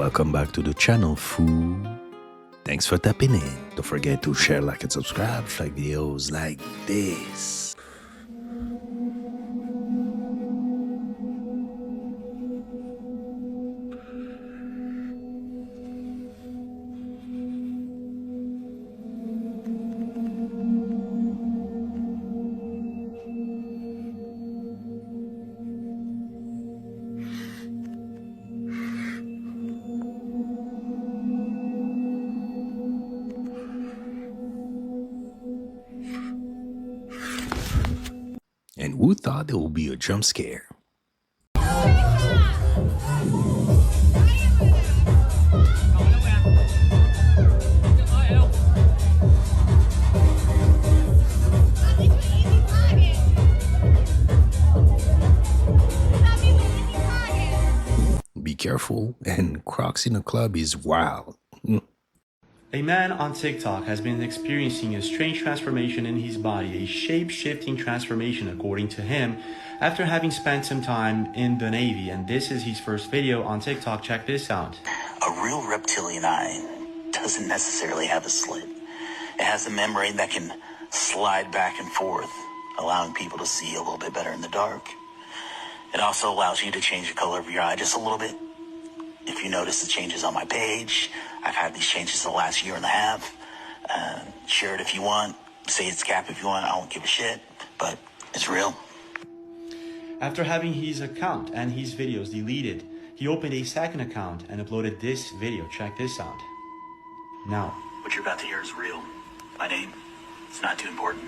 welcome back to the channel, fool. Thanks for tapping in. Don't forget to share, like, and subscribe for videos like this. And who thought there would be a jump scare? Be careful, and Crocs in a club is wild. A man on TikTok has been experiencing a strange transformation in his body, a shape-shifting transformation according to him, after having spent some time in the Navy. And this is his first video on TikTok. Check this out. A real reptilian eye doesn't necessarily have a slit. It has a membrane that can slide back and forth, allowing people to see a little bit better in the dark. It also allows you to change the color of your eye just a little bit. If you notice the changes on my page, I've had these changes the last year and a half. Share it if you want. Say it's cap if you want. I don't give a shit. But it's real. After having his account and his videos deleted, he opened a second account and uploaded this video. Check this out. Now, What you're about to hear is real. My name, it's not too important.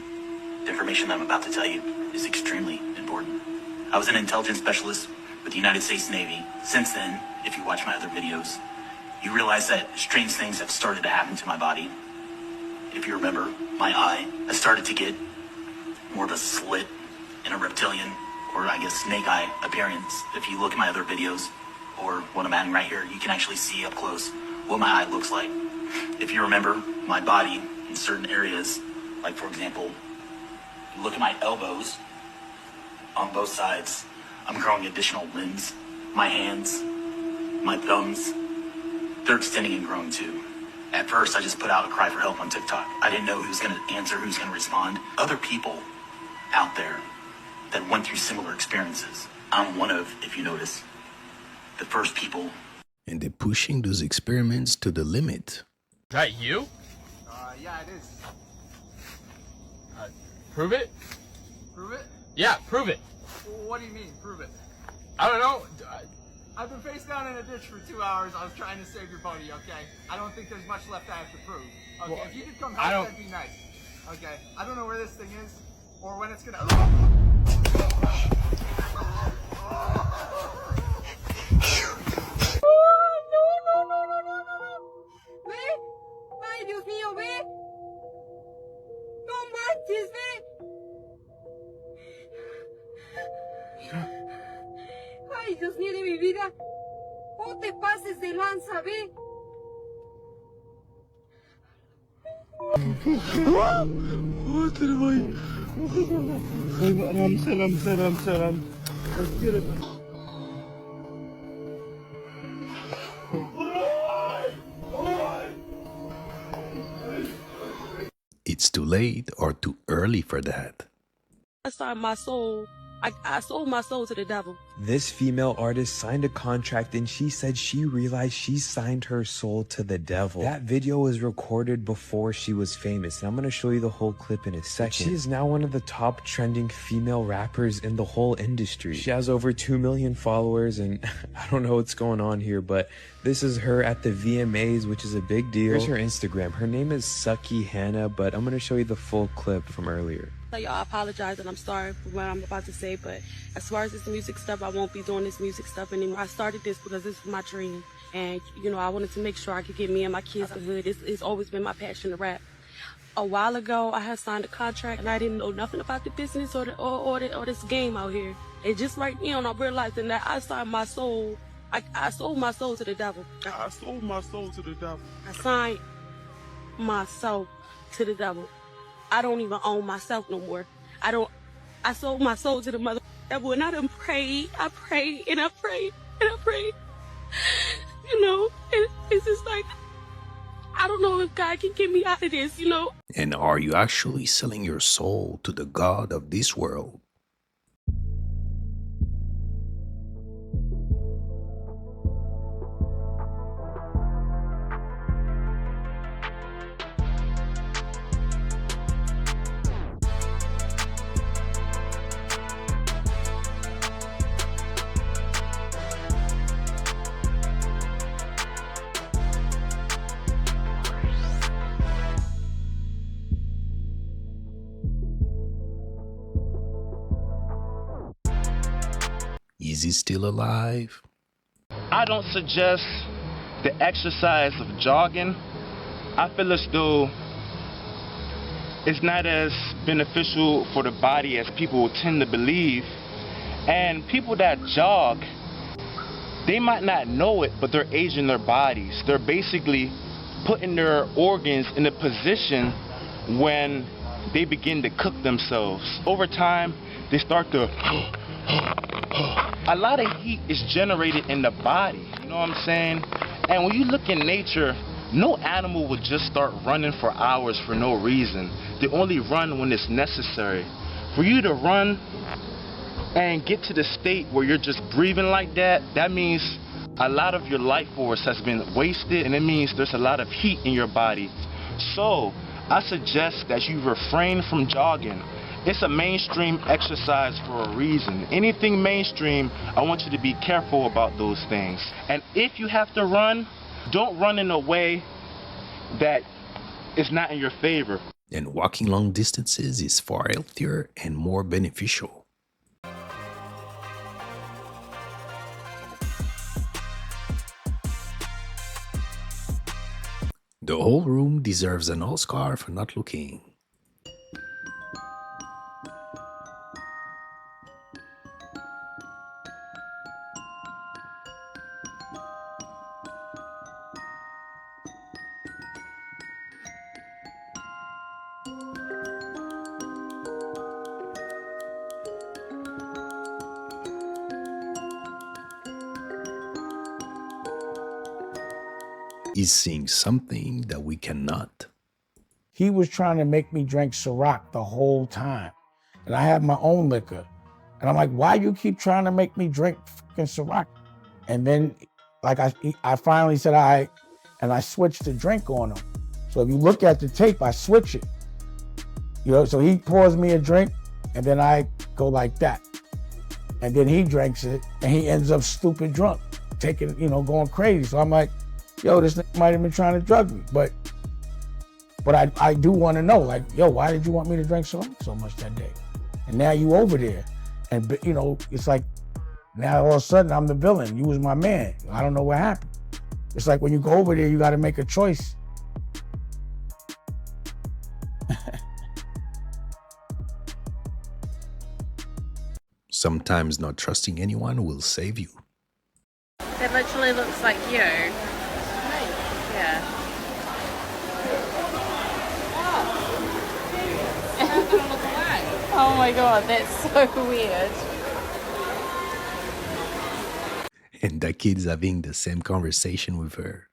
The information that I'm about to tell you is extremely important. I was an intelligence specialist with the United States Navy. Since then, if you watch my other videos, you realize that strange things have started to happen to my body. If you remember, my eye has started to get more of a slit in a reptilian, or I guess snake eye appearance. If you look at my other videos, or what I'm adding right here, you can actually see up close what my eye looks like. If you remember, my body in certain areas, like for example, you look at my elbows on both sides, I'm growing additional limbs. My hands, my thumbs, they're extending and growing too. At first, I just put out a cry for help on TikTok. I didn't know who's gonna answer, who's gonna respond. Other people out there that went through similar experiences. I'm one of, if you notice, the first people. And they're pushing those experiments to the limit. Is that you? Yeah, it is. Prove it? Prove it? Yeah, prove it. What do you mean, prove it? I don't know. I've been face down in a ditch for 2 hours. I was trying to save your buddy, okay? I don't think there's much left I have to prove. Okay, Well, if you could come I help, don't- that'd be nice. Okay, I don't know where this thing is, or when it's gonna... ¡Ve! ¡Ay, Dios mío, ve! ¡No manches, ve! ¡Ay, Dios mío de mi vida! ¡No te pases de lanza, ve! It's too late or too early for that. I sold my soul. I sold my soul to the devil. This female artist signed a contract and she said she realized she signed her soul to the devil. That video was recorded before she was famous, and I'm gonna show you the whole clip in a second. She is now one of the top trending female rappers in the whole industry. She has over 2 million followers, and I don't know what's going on here, but this is her at the VMAs, which is a big deal. Here's her Instagram. Her name is Sucky Hannah, but I'm gonna show you the full clip from earlier. So y'all, I apologize and I'm sorry for what I'm about to say, but as far as this music stuff, I won't be doing this music stuff anymore. I started this because this was my dream, and you know, I wanted to make sure I could get me and my kids a hood. It's always been my passion to rap. A while ago, I had signed a contract and I didn't know nothing about the business or this game out here. And just right now, I'm realizing that I signed my soul. I sold my soul to the devil. I sold my soul to the devil. I signed my soul to the devil. I don't even own myself no more. I sold my soul to the mother devil, and I done prayed. I prayed and I prayed and I prayed. you know, and it's just like, I don't know if God can get me out of this, you know. And are you actually selling your soul to the God of this world? Is he still alive? I don't suggest the exercise of jogging. I feel as though it's not as beneficial for the body as people tend to believe. And people that jog, they might not know it, but they're aging their bodies. They're basically putting their organs in a position when they begin to cook themselves. Over time, they start to... A lot of heat is generated in the body, you know what I'm saying? And when you look in nature, no animal would just start running for hours for no reason. They only run when it's necessary. For you to run and get to the state where you're just breathing like that, that means a lot of your life force has been wasted, and it means there's a lot of heat in your body. So I suggest that you refrain from jogging. It's a mainstream exercise for a reason. Anything mainstream, I want you to be careful about those things. And if you have to run, don't run in a way that is not in your favor. And walking long distances is far healthier and more beneficial. The whole room deserves an Oscar for not looking. Is seeing something that we cannot. He was trying to make me drink Ciroc the whole time. And I have my own liquor. And I'm like, why you keep trying to make me drink fucking Ciroc? And then like I finally said, all right, and I switched the drink on him. So if you look at the tape, I switch it. You know, so he pours me a drink and then I go like that. And then he drinks it and he ends up stupid drunk, taking, you know, going crazy. So I'm like, yo, this nigga might have been trying to drug me, but I do want to know, like, yo, why did you want me to drink so much that day? And now you over there, and you know, it's like now all of a sudden I'm the villain. You was my man. I don't know what happened. It's like when you go over there, you got to make a choice. Sometimes not trusting anyone will save you. That literally looks like you. Yeah. Oh my god, that's so weird. And that kid is having the same conversation with her.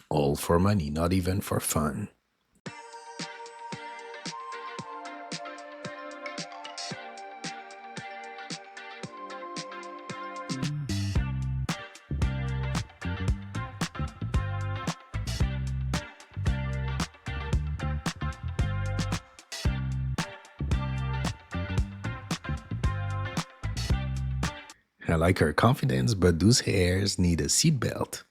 All for money, not even for fun. I like her confidence, but those hairs need a seatbelt.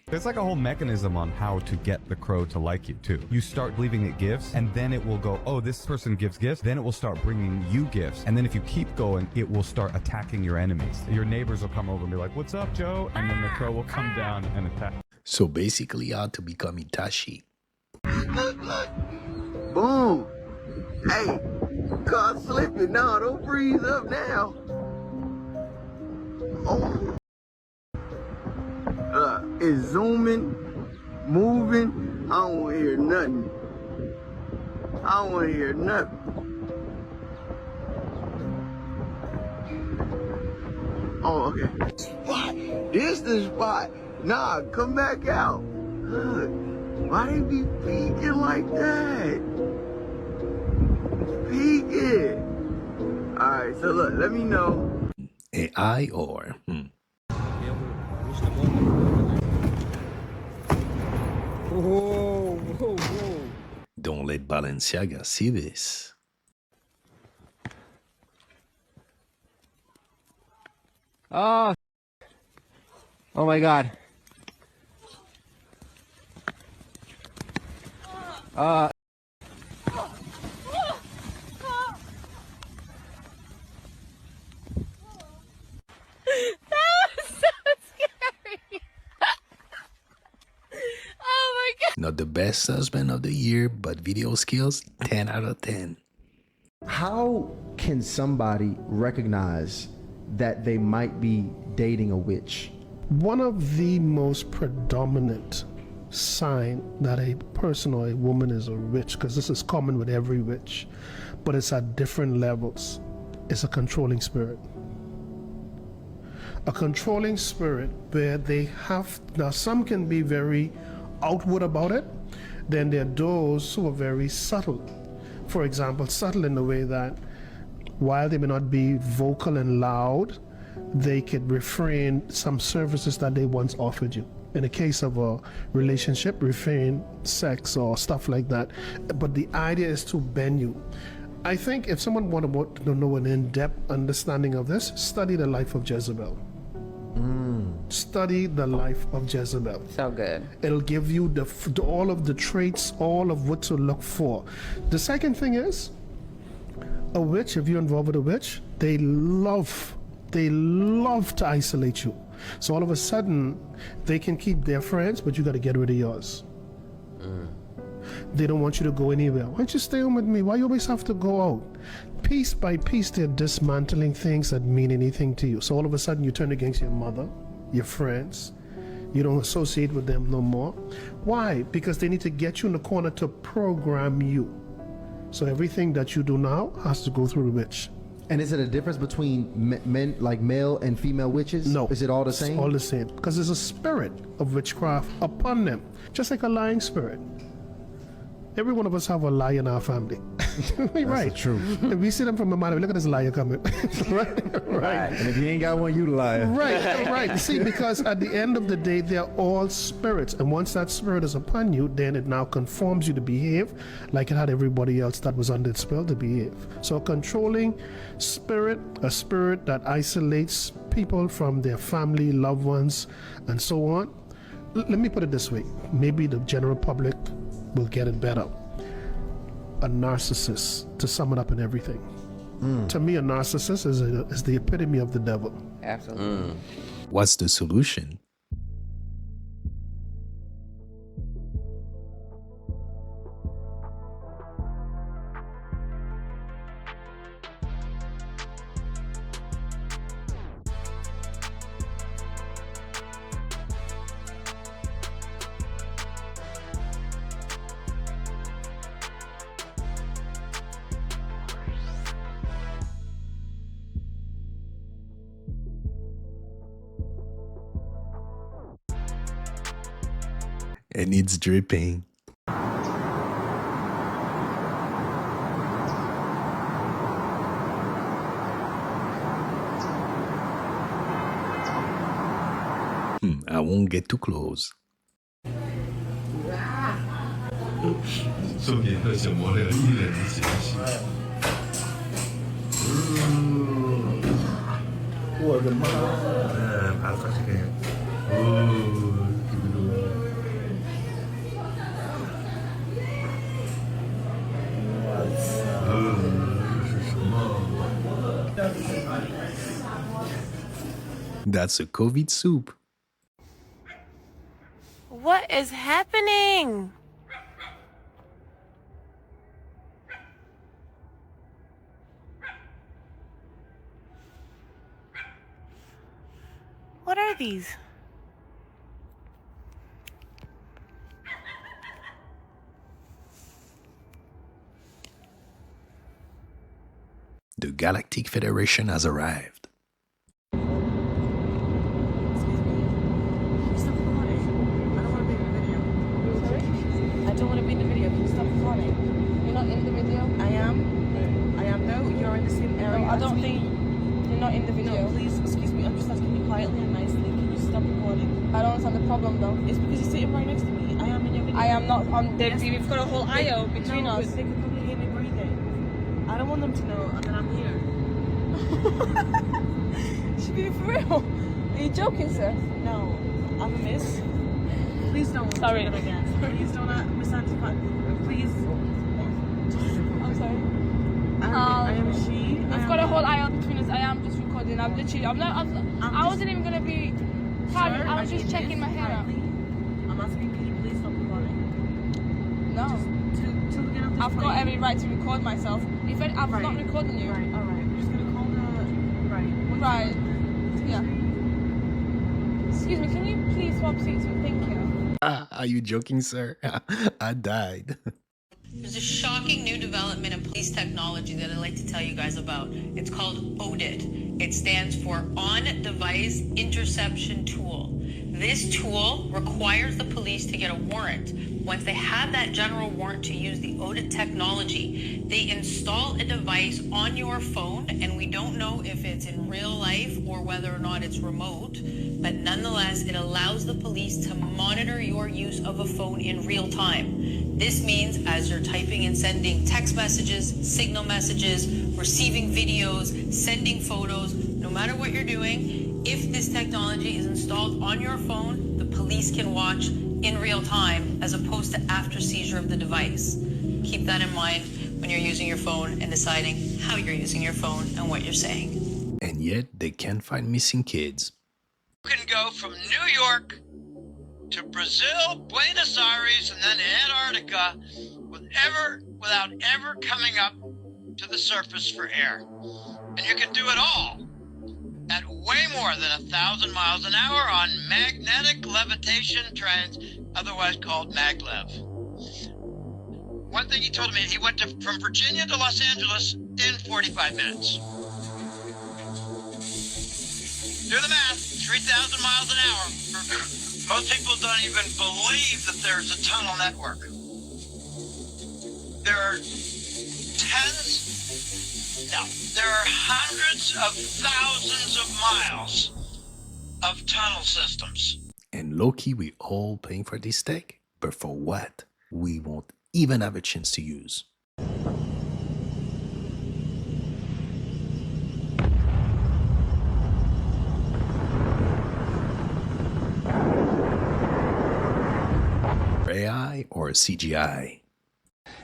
There's like a whole mechanism on how to get the crow to like you too. You start leaving it gifts and then it will go, oh, this person gives gifts. Then it will start bringing you gifts. And then if you keep going, it will start attacking your enemies. Your neighbors will come over and be like, what's up, Joe? And then the crow will come down and attack. So basically, how to become Itachi. Look. Boom. Hey, car slipping. No, don't freeze up now. Oh. It's zooming, moving. I don't want to hear nothing. I don't want to hear nothing. Oh, okay. Spot. This the spot. Nah, come back out. Look. Why they be peeking like that? Peeking. Alright, so look, let me know. AI or... Whoa. Don't let Balenciaga see this. Oh my God. Not the best husband of the year, but video skills, 10 out of 10. How can somebody recognize that they might be dating a witch? One of the most predominant sign that a person or a woman is a witch, because this is common with every witch, but it's at different levels, is a controlling spirit. A controlling spirit where they have, now some can be very outward about it, then there are those who are very subtle. For example, subtle in the way that while they may not be vocal and loud, they could refrain some services that they once offered you. In the case of a relationship, refrain sex or stuff like that. But the idea is to bend you. I think if someone wanted to know an in-depth understanding of this, study the life of Jezebel. Study the life of Jezebel. So good. It'll give you all of the traits, all of what to look for. The second thing is, a witch, if you're involved with a witch, they love to isolate you. So all of a sudden, they can keep their friends, but you got to get rid of yours. They don't want you to go anywhere. Why don't you stay home with me? Why you always have to go out? Piece by piece, they're dismantling things that mean anything to you. So all of a sudden, you turn against your mother, your friends. You don't associate with them no more. Why? Because they need to get you in the corner to program you. So everything that you do now has to go through the witch. And is it a difference between men, like male and female witches? No. Is it all the same? It's all the same. Because there's a spirit of witchcraft upon them. Just like a lying spirit. Every one of us have a lie in our family. Right. That's true. If we see them from a mile, look at this liar coming. right. And if you ain't got one, you lie. Right. See, because at the end of the day, they're all spirits. And once that spirit is upon you, then it now conforms you to behave like it had everybody else that was under its spell to behave. So a controlling spirit, a spirit that isolates people from their family, loved ones, and so on. Let me put it this way. Maybe the general public will get it better. A narcissist, to sum it up in everything. To me, a narcissist is the epitome of the devil. Absolutely. What's the solution? It needs dripping. I won't get too close. 重点的小磨练一人的学习。我的妈！把它这个，That's a COVID soup. What is happening? What are these? The Galactic Federation has arrived. I don't want to be in the video. Can you stop recording? You're not in the video? I am. I am though. You're in the same area. No, I don't think you're not in the video. No, please, excuse me. I'm just asking you quietly and nicely. Can you stop recording? I don't understand the problem though. It's because you're sitting right next to me. I am in your video. I am not on the video. We've got a whole aisle between us. They could probably hear me breathing. I don't want them to know that I'm here. Should be for real. Are you joking, sir? No. I'm a miss. Please don't. Sorry. Do that again. Please don't misidentified. Please. I'm sorry. I am a she. We've got a whole aisle between us. I am just recording. I'm literally. I wasn't even gonna be. Sir, I was just checking my hair out. I'm asking, can you please stop recording? No. Till we get up this I've got every right to record myself. If I'm not recording you. Right. All right. We're just gonna call the. Right. Yeah. Excuse me. Can you please swap seats? Thank you. Are you joking, sir? I died. There's a shocking new development in police technology that I'd like to tell you guys about. It's called ODIT. It stands for On-Device Interception Tool. This tool requires the police to get a warrant. Once they have that general warrant to use the ODIT technology, they install a device on your phone, and we don't know if it's in real life or whether or not it's remote, but nonetheless, it allows the police to monitor your use of a phone in real time. This means as you're typing and sending text messages, signal messages, receiving videos, sending photos, no matter what you're doing, if this technology is installed on your phone, the police can watch in real time as opposed to after seizure of the device. Keep that in mind when you're using your phone and deciding how you're using your phone and what you're saying. And yet, they can't find missing kids. You can go from New York to Brazil, Buenos Aires, and then Antarctica without ever coming up to the surface for air. And you can do it all at way more than 1,000 miles an hour on magnetic levitation trains, otherwise called maglev. One thing he told me, he went from Virginia to Los Angeles in 45 minutes. Do the math, 3,000 miles an hour. Most people don't even believe that there's a tunnel network. There are there are hundreds of thousands of miles of tunnel systems. And low-key, we all paying for this tech, but for what? We won't even have a chance to use. AI or CGI?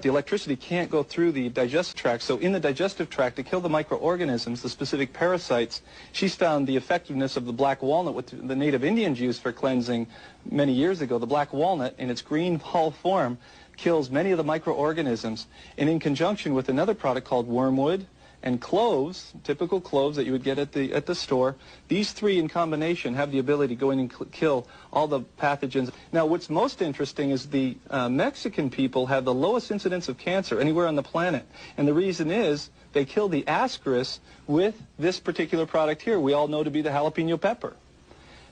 The electricity can't go through the digestive tract, so in the digestive tract, to kill the microorganisms, the specific parasites, she's found the effectiveness of the black walnut, what the native Indians used for cleansing many years ago. The black walnut, in its green hull form, kills many of the microorganisms, and in conjunction with another product called wormwood and cloves, typical cloves that you would get at the store, these three in combination have the ability to go in and kill all the pathogens. Now, what's most interesting is the Mexican people have the lowest incidence of cancer anywhere on the planet, and the reason is they kill the ascaris with this particular product here, we all know to be the jalapeno pepper.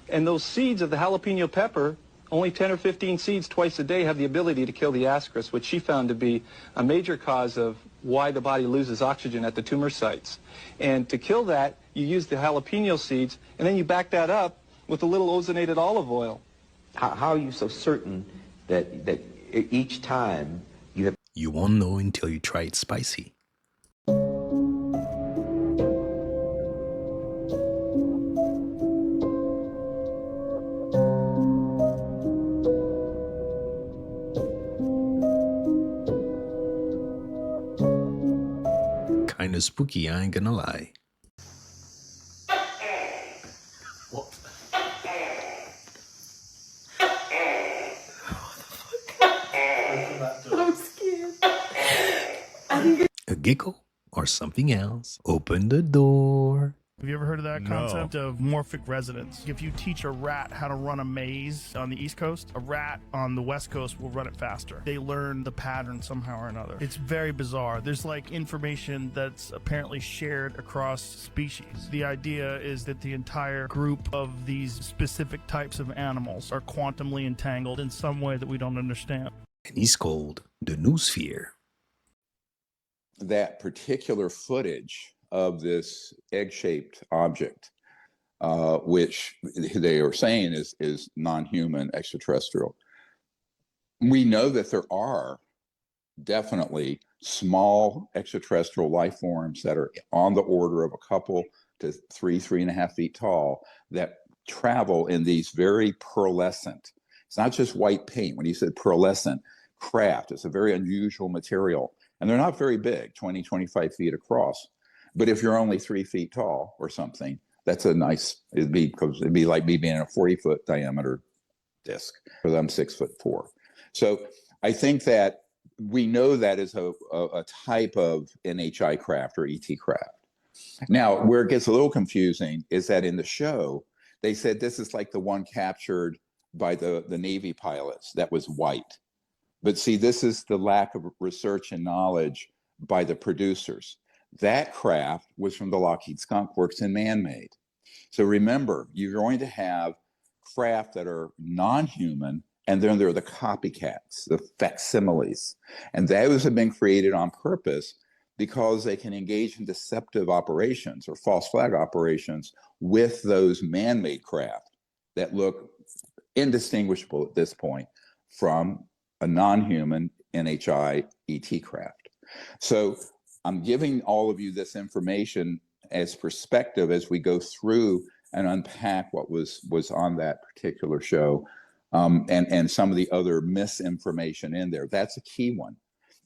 And those seeds of the jalapeno pepper, only 10 or 15 seeds twice a day, have the ability to kill the ascaris, which she found to be a major cause of why the body loses oxygen at the tumor sites. And to kill that, you use the jalapeno seeds, and then you back that up with a little ozonated olive oil. How are you so certain that each time you have... You won't know until you try it spicy. Kinda spooky, I ain't gonna lie. gecko or something else, open the door. Have you ever heard of that No. concept of morphic resonance? If you teach a rat how to run a maze on the East Coast, a rat on the West Coast will run it faster. They learn the pattern somehow or another. It's very bizarre. There's like information that's apparently shared across species. The idea is that the entire group of these specific types of animals are quantumly entangled in some way that we don't understand. And he's called the noosphere. That particular footage of this egg-shaped object, which they are saying is non-human extraterrestrial. We know that there are definitely small extraterrestrial life forms that are on the order of a couple to 3.5 feet tall that travel in these very pearlescent, it's not just white paint. When you said pearlescent craft, it's a very unusual material. And they're not very big, 20, 25 feet across. But if you're only 3 feet tall or something, that's a nice, it'd be like me being in a 40-foot diameter disc, because I'm 6'4". So I think that we know that is a type of NHI craft or ET craft. Now, where it gets a little confusing is that in the show, they said this is like the one captured by the Navy pilots that was white. But see, this is the lack of research and knowledge by the producers. That craft was from the Lockheed Skunk Works and man-made. So remember, you're going to have craft that are non-human, and then there are the copycats, the facsimiles. And those have been created on purpose because they can engage in deceptive operations or false flag operations with those man-made craft that look indistinguishable at this point from a non-human NHI ET craft. So I'm giving all of you this information as perspective as we go through and unpack what was on that particular show, and some of the other misinformation in there. That's a key one.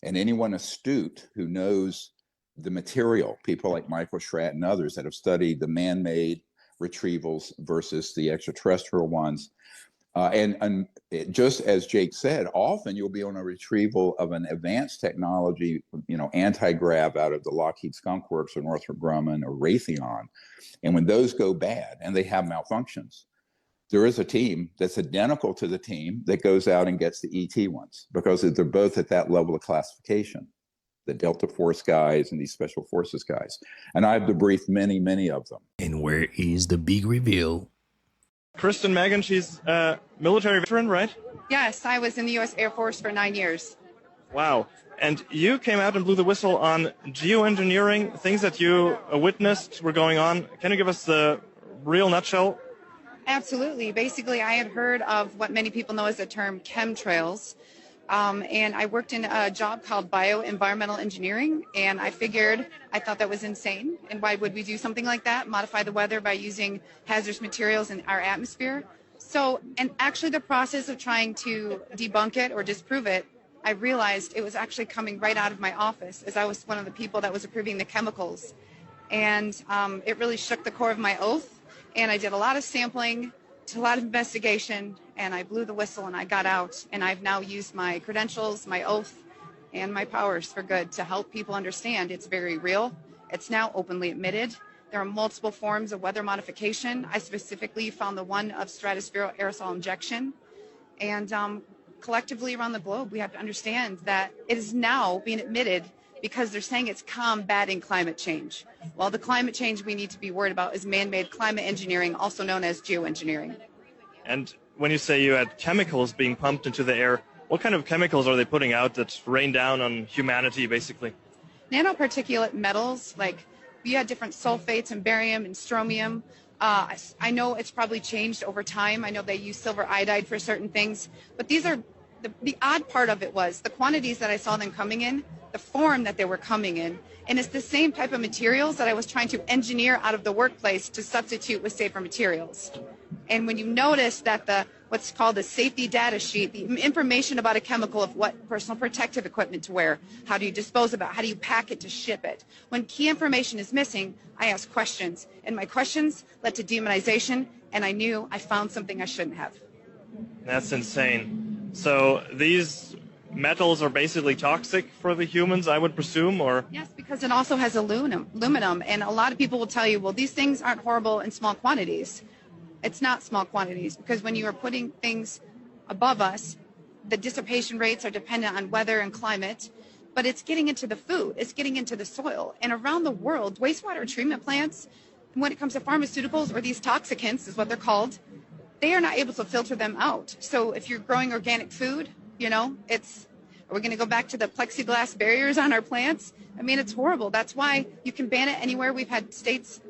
And anyone astute who knows the material, people like Michael Schratt and others that have studied the man-made retrievals versus the extraterrestrial ones, and just as Jake said, often you'll be on a retrieval of an advanced technology, anti-grav out of the Lockheed Skunk Works or Northrop Grumman or Raytheon. And when those go bad and they have malfunctions, there is a team that's identical to the team that goes out and gets the ET ones, because they're both at that level of classification, the Delta Force guys and these Special Forces guys. And I've debriefed many, many of them. And where is the big reveal? Kristen Megan, she's a military veteran, right? Yes, I was in the U.S. Air Force for 9 years. Wow. And you came out and blew the whistle on geoengineering, things that you witnessed were going on. Can you give us the real nutshell? Absolutely. Basically, I had heard of what many people know as the term chemtrails. And I worked in a job called bioenvironmental engineering, and I thought that was insane. And why would we do something like that? Modify the weather by using hazardous materials in our atmosphere? So, and actually the process of trying to debunk it or disprove it, I realized it was actually coming right out of my office, as I was one of the people that was approving the chemicals. And it really shook the core of my oath. And I did a lot of sampling, a lot of investigation, and I blew the whistle and I got out. And I've now used my credentials, my oath, and my powers for good to help people understand it's very real. It's now openly admitted. There are multiple forms of weather modification. I specifically found the one of stratospheric aerosol injection. And collectively around the globe, we have to understand that it is now being admitted because they're saying it's combating climate change. Well, the climate change we need to be worried about is man-made climate engineering, also known as geoengineering. And when you say you had chemicals being pumped into the air, what kind of chemicals are they putting out that rain down on humanity, basically? Nanoparticulate metals, like you had different sulfates and barium and strontium. I know it's probably changed over time. I know they use silver iodide for certain things. But these are, the odd part of it was the quantities that I saw them coming in, the form that they were coming in. And it's the same type of materials that I was trying to engineer out of the workplace to substitute with safer materials. And when you notice that what's called the safety data sheet, the information about a chemical of what personal protective equipment to wear, how do you dispose of it, how do you pack it to ship it. When key information is missing, I ask questions. And my questions led to demonization, and I knew I found something I shouldn't have. That's insane. So these metals are basically toxic for the humans, I would presume, or? Yes, because it also has aluminum, and a lot of people will tell you, well, these things aren't horrible in small quantities. It's not small quantities, because when you are putting things above us, the dissipation rates are dependent on weather and climate, but it's getting into the food, it's getting into the soil. And around the world, wastewater treatment plants, when it comes to pharmaceuticals, or these toxicants is what they're called, they are not able to filter them out. So if you're growing organic food, you know, are we going to go back to the plexiglass barriers on our plants? I mean, it's horrible. That's why you can ban it anywhere. We've had states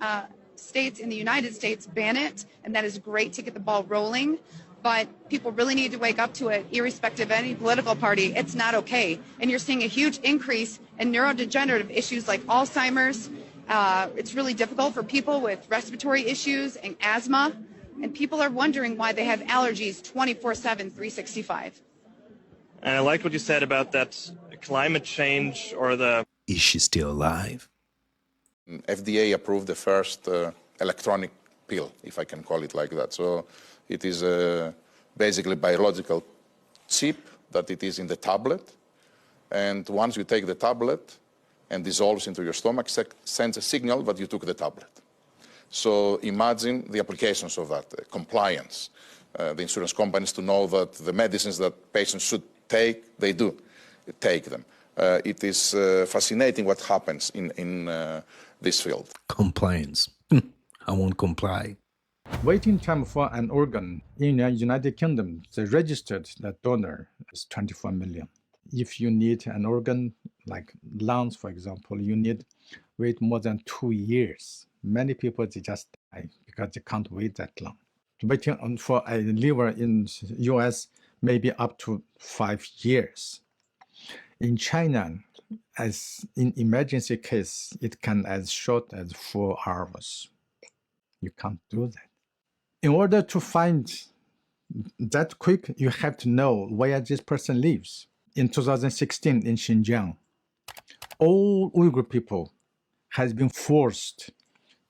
in the United States ban it, and that is great to get the ball rolling. But people really need to wake up to it, irrespective of any political party. It's not okay. And you're seeing a huge increase in neurodegenerative issues like Alzheimer's. It's really difficult for people with respiratory issues and asthma. And people are wondering why they have allergies 24/7, 365. And I liked what you said about that climate change or the... Is she still alive? FDA approved the first electronic pill, if I can call it like that. So it is basically biological chip that it is in the tablet. And once you take the tablet and dissolves into your stomach, sends a signal that you took the tablet. So imagine the applications of that, compliance. The insurance companies to know that the medicines that patients should take, they do take them. It is fascinating what happens in this field. Compliance. I won't comply. Waiting time for an organ in the United Kingdom, the registered donor is 24 million. If you need an organ like lungs, for example, you need wait more than 2 years. Many people, they just die because they can't wait that long. Waiting for a liver in US, maybe up to 5 years. In China, as in emergency case, it can as short as 4 hours. You can't do that. In order to find that quick, you have to know where this person lives. In 2016 in Xinjiang, all Uyghur people has been forced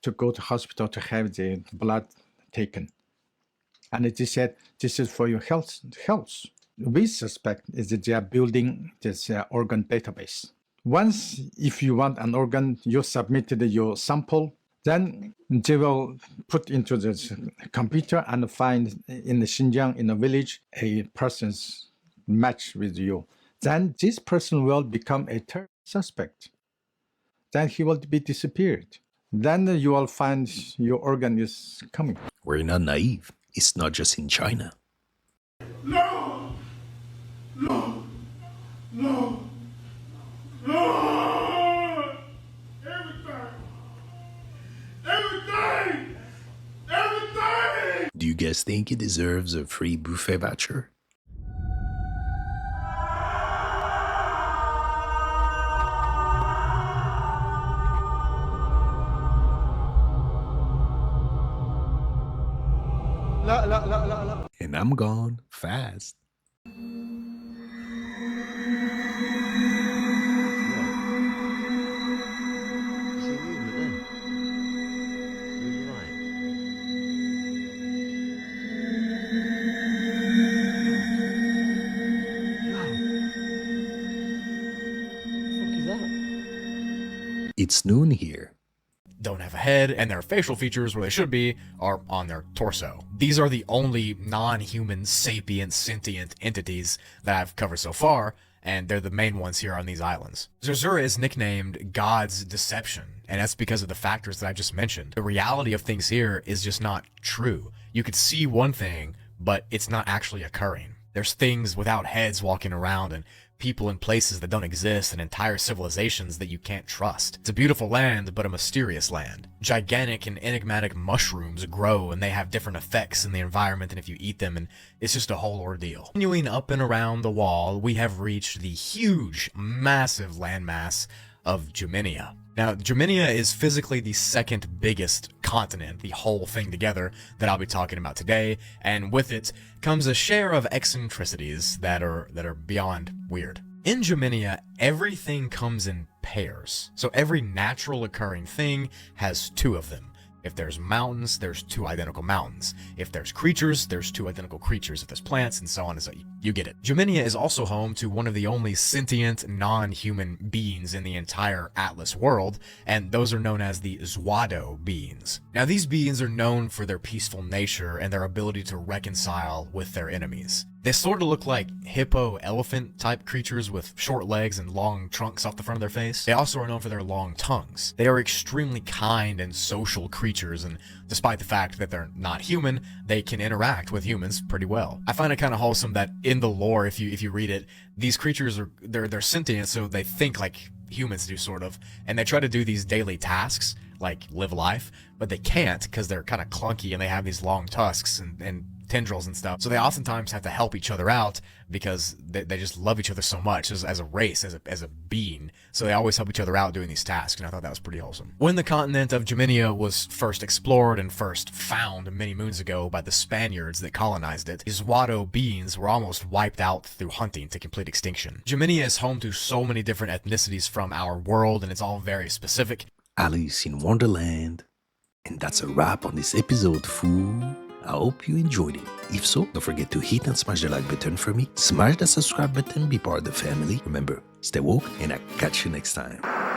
to go to hospital to have the blood taken. And they said, this is for your health. We suspect is that they are building this organ database. Once, if you want an organ, you submitted your sample, then they will put into the computer and find in the Xinjiang, in a village, a person's match with you. Then this person will become a terror suspect. Then he will be disappeared. Then you will find your organ is coming. We're not naive. It's not just in China. No! No! No! No! Everything! Everything! Everything! Do you guys think he deserves a free buffet voucher? And I'm gone fast. It's noon here. Don't have a head, and their facial features where they should be are on their torso. These are the only non-human sapient sentient entities that I've covered so far, and they're the main ones here on these islands. Zerzura is nicknamed God's Deception, and that's because of the factors that I just mentioned. The reality of things here is just not true. You could see one thing, but it's not actually occurring. There's things without heads walking around, and people in places that don't exist, and entire civilizations that you can't trust. It's a beautiful land, but a mysterious land. Gigantic and enigmatic mushrooms grow, and they have different effects in the environment and if you eat them, and it's just a whole ordeal. Continuing up and around the wall, we have reached the huge, massive landmass of Geoengineering. Now, Geoengineering is physically the second biggest continent, the whole thing together, that I'll be talking about today, and with it comes a share of eccentricities that are beyond weird. In Geoengineering, everything comes in pairs, so every natural occurring thing has 2 of them. If there's mountains, there's 2 identical mountains. If there's creatures, there's 2 identical creatures. If there's plants, and so on and so you get it. Geoengineering is also home to one of the only sentient, non-human beings in the entire Atlas world, and those are known as the Zwado beings. Now, these beings are known for their peaceful nature and their ability to reconcile with their enemies. They sort of look like hippo-elephant type creatures with short legs and long trunks off the front of their face. They also are known for their long tongues. They are extremely kind and social creatures, and despite the fact that they're not human, they can interact with humans pretty well. I find it kind of wholesome that in the lore, if you read it, these creatures they're sentient, so they think like humans do, sort of, and they try to do these daily tasks like live life, but they can't because they're kind of clunky and they have these long tusks and tendrils and stuff. So they oftentimes have to help each other out because they just love each other so much as a race, as a being. So they always help each other out doing these tasks, and I thought that was pretty wholesome. When the continent of Geoengineering was first explored and first found many moons ago by the Spaniards that colonized it, these Zwado beings were almost wiped out through hunting to complete extinction. Geoengineering is home to so many different ethnicities from our world, and it's all very specific. Alice in Wonderland. And that's a wrap on this episode, fool. I hope you enjoyed it. If so, don't forget to hit and smash the like button for me. Smash the subscribe button, be part of the family. Remember, stay woke, and I'll catch you next time.